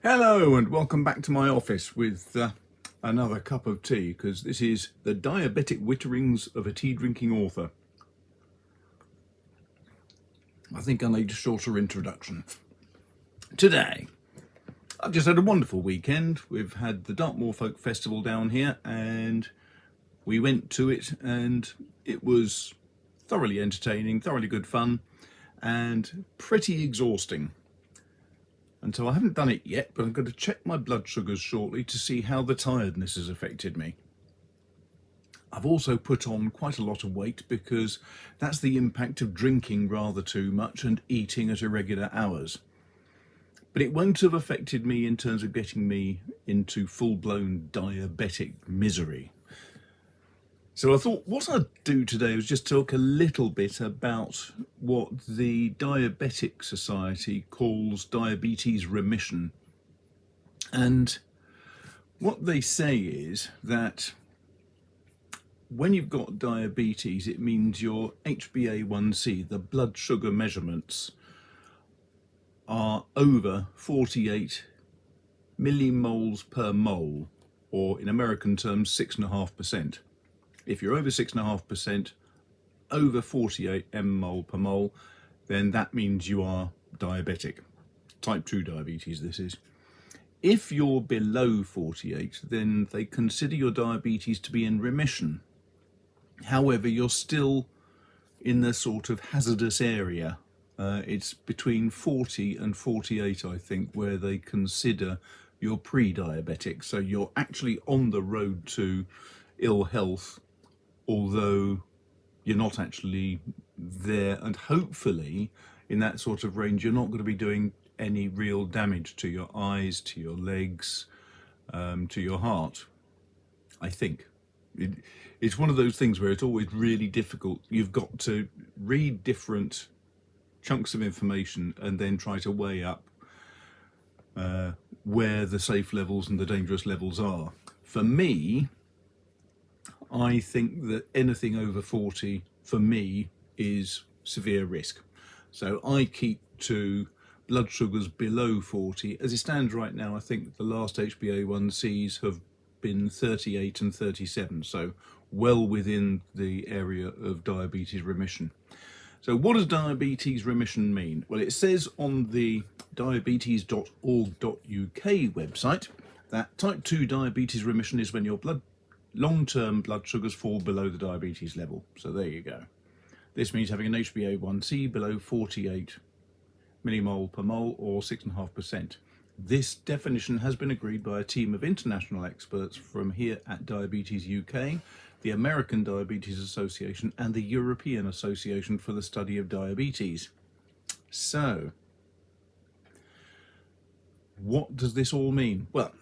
Hello and welcome back to my office with another cup of tea, because this is the diabetic witterings of a tea drinking author. I think I need a shorter introduction. Today, I've just had a wonderful weekend. We've had the Dartmoor Folk Festival down here and we went to it, and it was thoroughly entertaining, thoroughly good fun and pretty exhausting. And so I haven't done it yet, but I'm going to check my blood sugars shortly to see how the tiredness has affected me. I've also put on quite a lot of weight because that's the impact of drinking rather too much and eating at irregular hours. But it won't have affected me in terms of getting me into full-blown diabetic misery. So I thought what I'd do today was just talk a little bit about what the Diabetic Society calls diabetes remission. And what they say is that when you've got diabetes, it means your HbA1c, the blood sugar measurements, are over 48 millimoles per mole, or in American terms, 6.5%. If you're over 6.5%, over 48 mmol per mole, then that means you are diabetic. Type 2 diabetes, this is. If you're below 48, then they consider your diabetes to be in remission. However, you're still in the sort of hazardous area. It's between 40 and 48, I think, where they consider you're pre-diabetic. So you're actually on the road to ill health, although you're not actually there, and hopefully in that sort of range you're not going to be doing any real damage to your eyes, to your legs, to your heart. I think it's one of those things where it's always really difficult. You've got to read different chunks of information and then try to weigh up where the safe levels and the dangerous levels are. For me, I think that anything over 40 for me is severe risk. So I keep to blood sugars below 40. As it stands right now, I think the last HbA1cs have been 38 and 37, so well within the area of diabetes remission. So what does diabetes remission mean? Well, it says on the diabetes.org.uk website that type 2 diabetes remission is when your long-term blood sugars fall below the diabetes level. So there you go. This means having an HbA1c below 48 millimole per mole, or 6.5%. This definition has been agreed by a team of international experts from here at Diabetes UK, the American Diabetes Association and the European Association for the Study of Diabetes. So, what does this all mean? Well,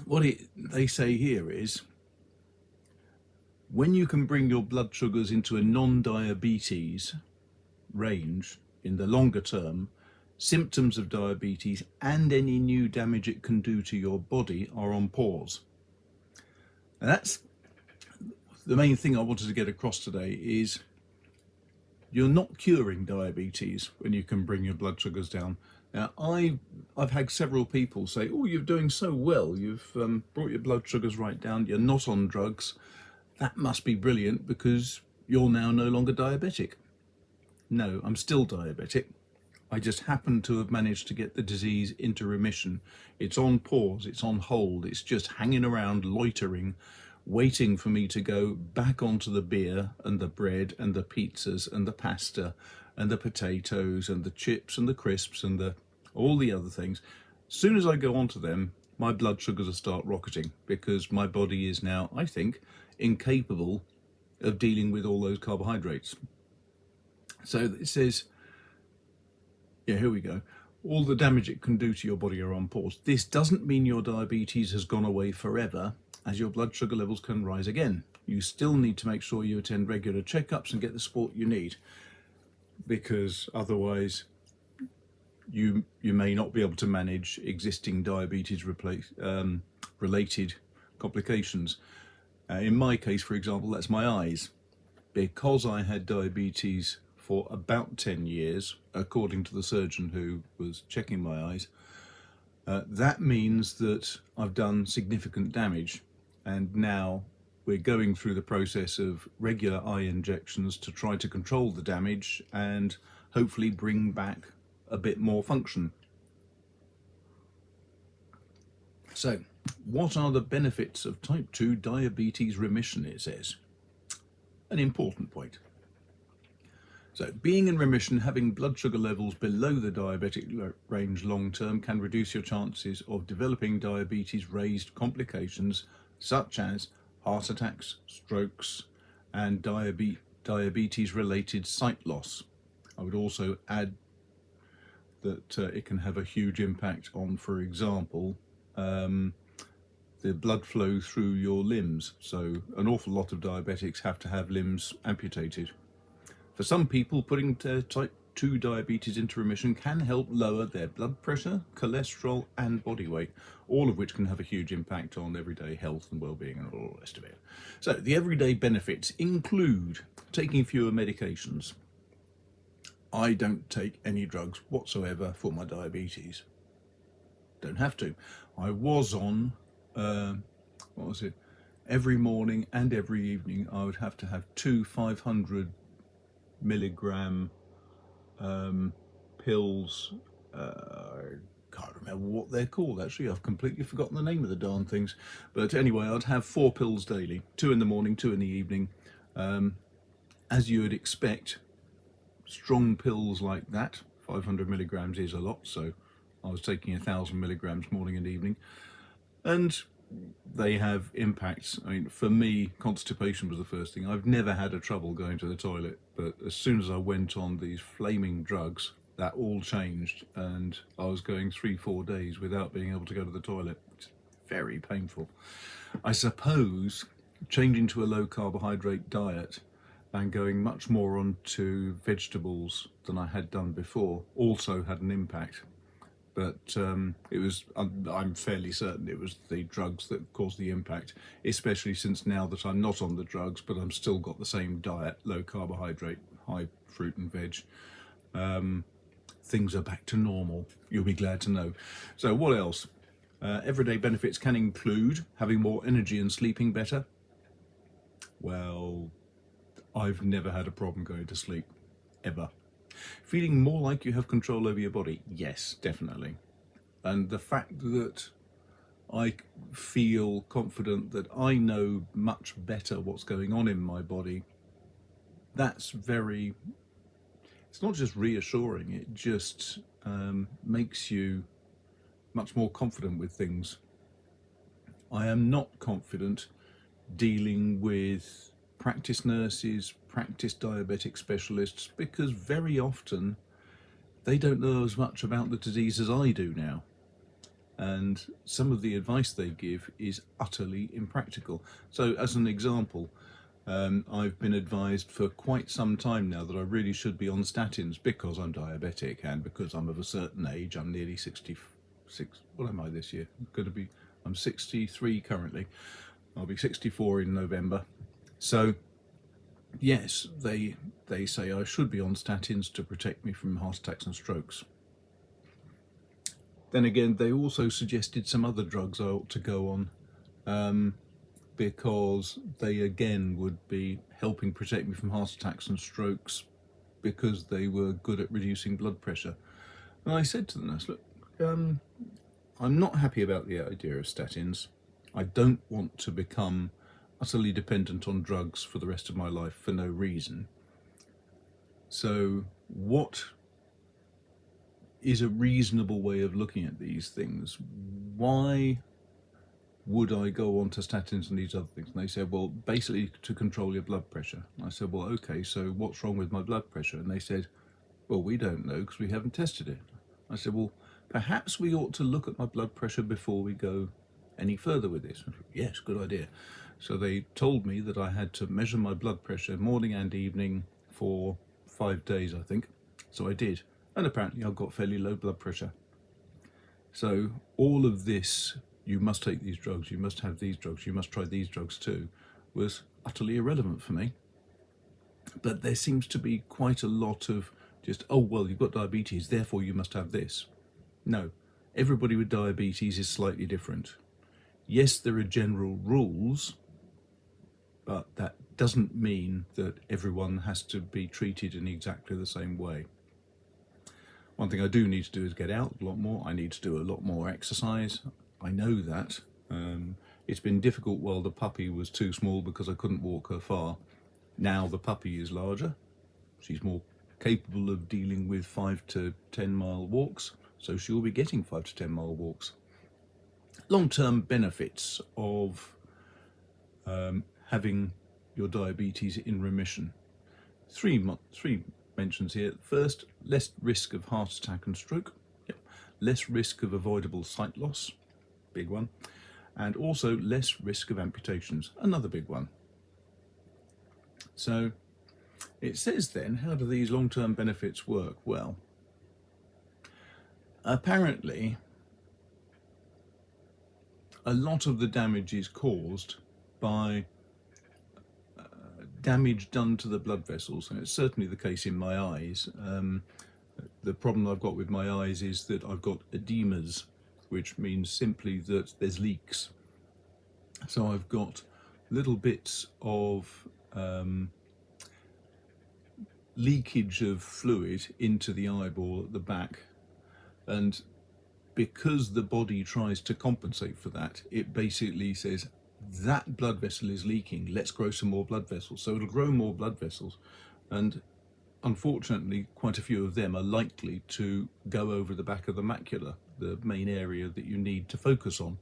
what they say here is, when you can bring your blood sugars into a non-diabetes range in the longer term, symptoms of diabetes and any new damage it can do to your body are on pause. And that's the main thing I wanted to get across today, is you're not curing diabetes when you can bring your blood sugars down. Now, I've had several people say, oh, you're doing so well, you've brought your blood sugars right down, you're not on drugs. That must be brilliant because you're now no longer diabetic. No, I'm still diabetic. I just happen to have managed to get the disease into remission. It's on pause, it's on hold, it's just hanging around, loitering, waiting for me to go back onto the beer and the bread and the pizzas and the pasta and the potatoes and the chips and the crisps and all the other things. As soon as I go onto them, my blood sugars will start rocketing, because my body is now, I think, incapable of dealing with all those carbohydrates. So it says, yeah, here we go. All the damage it can do to your body are on pause. This doesn't mean your diabetes has gone away forever, as your blood sugar levels can rise again. You still need to make sure you attend regular checkups and get the support you need, because otherwise you may not be able to manage existing diabetes related complications. In my case, for example, that's my eyes. Because I had diabetes for about 10 years, according to the surgeon who was checking my eyes, That means that I've done significant damage, and now we're going through the process of regular eye injections to try to control the damage and hopefully bring back a bit more function. So, what are the benefits of type 2 diabetes remission, it says? An important point. So, being in remission, having blood sugar levels below the diabetic range long term can reduce your chances of developing diabetes-raised complications such as heart attacks, strokes, and diabetes-related sight loss. I would also add that it can have a huge impact on, for example, the blood flow through your limbs. So an awful lot of diabetics have to have limbs amputated. For some people, putting type 2 diabetes into remission can help lower their blood pressure, cholesterol and body weight, all of which can have a huge impact on everyday health and well-being and all the rest of it. So the everyday benefits include taking fewer medications. I don't take any drugs whatsoever for my diabetes. Don't have to. I was on, every morning and every evening I would have to have 2 500 milligram pills. I can't remember what they're called actually. I've completely forgotten the name of the darn things. But anyway, I'd have 4 pills daily, 2 in the morning, 2 in the evening. As you would expect, strong pills like that, 500 milligrams is a lot, so I was taking 1,000 milligrams morning and evening, and they have impacts. I mean, for me, constipation was the first thing. I've never had a trouble going to the toilet, but as soon as I went on these flaming drugs, that all changed, and I was going 3-4 days without being able to go to the toilet. It's very painful. I suppose changing to a low carbohydrate diet and going much more onto vegetables than I had done before also had an impact. But I'm fairly certain it was the drugs that caused the impact, especially since now that I'm not on the drugs, but I'm still got the same diet, low carbohydrate, high fruit and veg. Things are back to normal, you'll be glad to know. So what else? Everyday benefits can include having more energy and sleeping better. Well, I've never had a problem going to sleep, ever. Feeling more like you have control over your body, yes, definitely. And the fact that I feel confident that I know much better what's going on in my body, that's very, it's not just reassuring, it just makes you much more confident with things. I am not confident dealing with practice nurses, practice diabetic specialists, because very often they don't know as much about the disease as I do now. And some of the advice they give is utterly impractical. So as an example, I've been advised for quite some time now that I really should be on statins because I'm diabetic and because I'm of a certain age. I'm nearly 66. What am I this year? I'm 63 currently. I'll be 64 in November. So yes, they say I should be on statins to protect me from heart attacks and strokes. Then again, they also suggested some other drugs I ought to go on because they again would be helping protect me from heart attacks and strokes because they were good at reducing blood pressure. And I said to the nurse, look, I'm not happy about the idea of statins. I don't want to become utterly dependent on drugs for the rest of my life for no reason. So what is a reasonable way of looking at these things? Why would I go on to statins and these other things? And they said, well, basically to control your blood pressure. I said, well, okay, so what's wrong with my blood pressure? And they said, well, we don't know because we haven't tested it. I said, well, perhaps we ought to look at my blood pressure before we go any further with this. Yes, good idea. So they told me that I had to measure my blood pressure morning and evening for 5 days, I think. So I did. And apparently I've got fairly low blood pressure. So all of this, you must take these drugs, you must have these drugs, you must try these drugs too, was utterly irrelevant for me. But there seems to be quite a lot of just, oh, well, you've got diabetes, therefore you must have this. No, everybody with diabetes is slightly different. Yes, there are general rules, but that doesn't mean that everyone has to be treated in exactly the same way. One thing I do need to do is get out a lot more. I need to do a lot more exercise. I know that. It's been difficult while the puppy was too small because I couldn't walk her far. Now the puppy is larger. She's more capable of dealing with 5 to 10 mile walks, so she'll be getting 5 to 10 mile walks. Long-term benefits of having your diabetes in remission. Three mentions here. First, less risk of heart attack and stroke. Yep. Less risk of avoidable sight loss. Big one. And also less risk of amputations. Another big one. So it says then, how do these long-term benefits work? Well, apparently a lot of the damage is caused by damage done to the blood vessels, and it's certainly the case in my eyes. The problem I've got with my eyes is that I've got edemas, which means simply that there's leaks. So I've got little bits of leakage of fluid into the eyeball at the back, and because the body tries to compensate for that, it basically says that blood vessel is leaking, let's grow some more blood vessels. So it'll grow more blood vessels, and unfortunately quite a few of them are likely to go over the back of the macula, the main area that you need to focus on.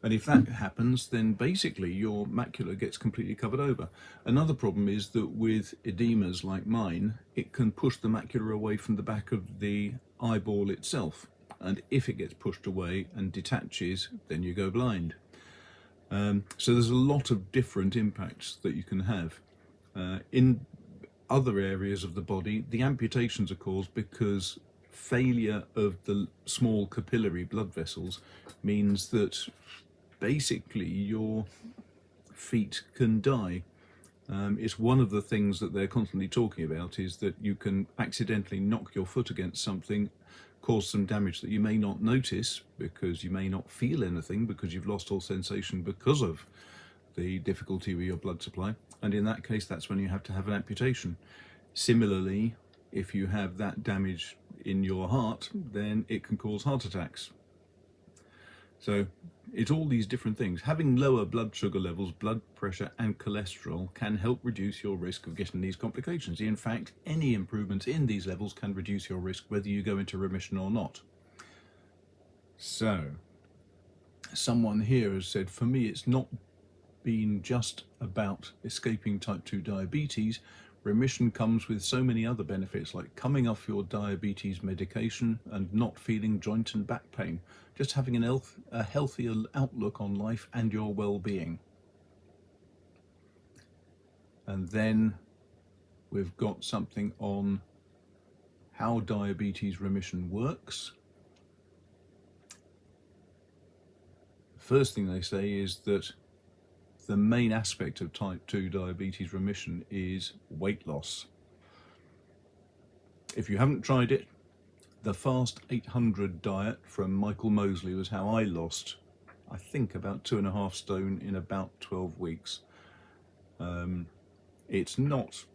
And if that happens, then basically your macula gets completely covered over. Another problem is that with edemas like mine, it can push the macula away from the back of the eyeball itself. And if it gets pushed away and detaches, then you go blind. So there's a lot of different impacts that you can have. In other areas of the body, the amputations are caused because failure of the small capillary blood vessels means that basically your feet can die. It's one of the things that they're constantly talking about, is that you can accidentally knock your foot against something, cause some damage that you may not notice because you may not feel anything because you've lost all sensation because of the difficulty with your blood supply, and in that case that's when you have to have an amputation. Similarly, if you have that damage in your heart, then it can cause heart attacks. So it's all these different things. Having lower blood sugar levels, blood pressure and cholesterol can help reduce your risk of getting these complications. In fact, any improvements in these levels can reduce your risk whether you go into remission or not. So someone here has said, for me it's not been just about escaping type 2 diabetes. Remission comes with so many other benefits, like coming off your diabetes medication and not feeling joint and back pain, just having a healthier outlook on life and your well-being. And then we've got something on how diabetes remission works. The first thing they say is that the main aspect of type 2 diabetes remission is weight loss. If you haven't tried it, the Fast 800 diet from Michael Mosley was how I lost, I think, about 2.5 stone in about 12 weeks. It's not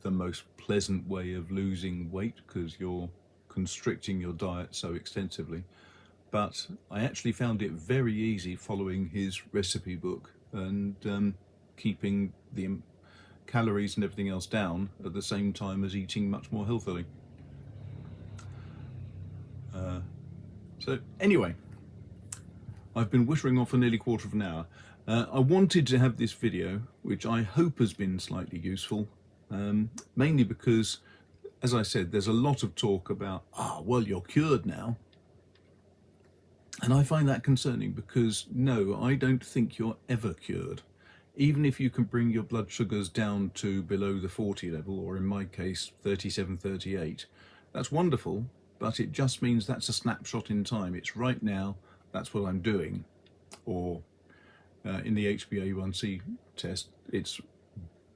the most pleasant way of losing weight because you're constricting your diet so extensively, but I actually found it very easy following his recipe book and keeping the calories and everything else down at the same time as eating much more healthily. So anyway, I've been whittering off for nearly a quarter of an hour. I wanted to have this video, which I hope has been slightly useful, mainly because, as I said, there's a lot of talk about, well, you're cured now. And I find that concerning because, no, I don't think you're ever cured. Even if you can bring your blood sugars down to below the 40 level, or in my case, 37, 38, that's wonderful, but it just means that's a snapshot in time. It's right now, that's what I'm doing. Or in the HbA1c test, it's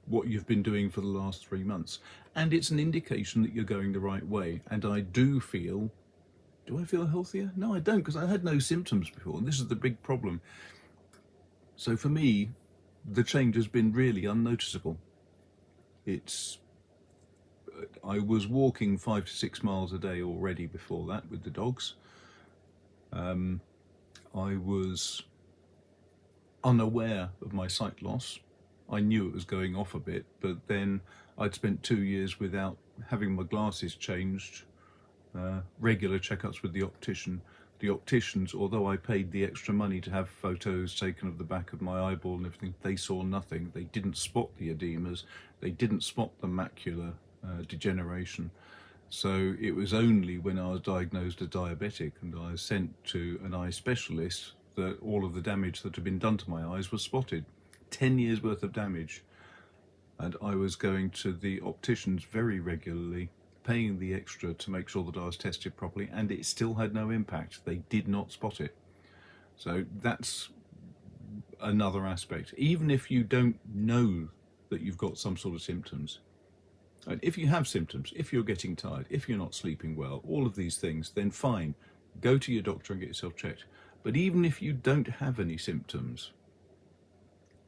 what you've been doing for the last 3 months. And it's an indication that you're going the right way. And I do feel Do I feel healthier? No, I don't, because I had no symptoms before, and this is the big problem. So for me, the change has been really unnoticeable. I was walking 5 to 6 miles a day already before that with the dogs. I was unaware of my sight loss. I knew it was going off a bit, but then I'd spent 2 years without having my glasses changed, regular checkups with the optician. The opticians, although I paid the extra money to have photos taken of the back of my eyeball and everything, they saw nothing. They didn't spot the edemas. They didn't spot the macular degeneration. So it was only when I was diagnosed as diabetic and I was sent to an eye specialist that all of the damage that had been done to my eyes was spotted. 10 years worth of damage. And I was going to the opticians very regularly, paying the extra to make sure that I was tested properly, and it still had no impact. They did not spot it. So that's another aspect. Even if you don't know that you've got some sort of symptoms, and if you have symptoms, if you're getting tired, if you're not sleeping well, all of these things, then fine, go to your doctor and get yourself checked. But even if you don't have any symptoms,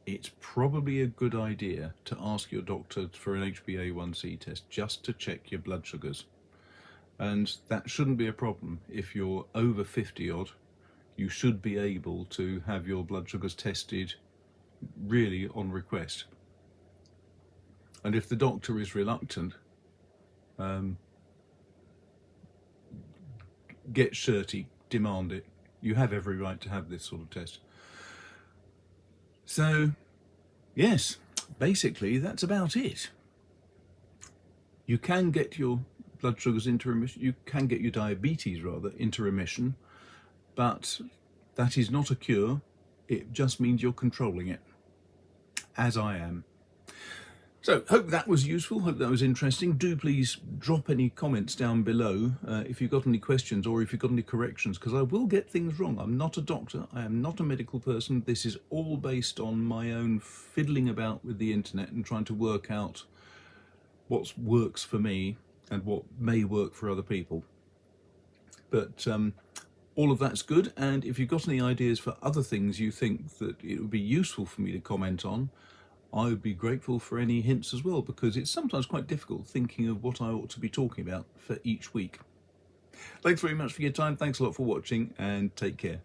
it's probably a good idea to ask your doctor for an HbA1c test just to check your blood sugars. And that shouldn't be a problem. If you're over 50 odd, you should be able to have your blood sugars tested really on request. And if the doctor is reluctant, get shirty, demand it. You have every right to have this sort of test. So, yes, basically that's about it. You can get your blood sugars into remission, you can get your diabetes rather into remission, but that is not a cure. It just means you're controlling it, as I am. So, hope that was useful, hope that was interesting. Do please drop any comments down below if you've got any questions or if you've got any corrections, because I will get things wrong. I'm not a doctor, I am not a medical person. This is all based on my own fiddling about with the internet and trying to work out what works for me and what may work for other people. But all of that's good, and if you've got any ideas for other things you think that it would be useful for me to comment on, I would be grateful for any hints as well, because it's sometimes quite difficult thinking of what I ought to be talking about for each week. Thanks very much for your time. Thanks a lot for watching, and take care.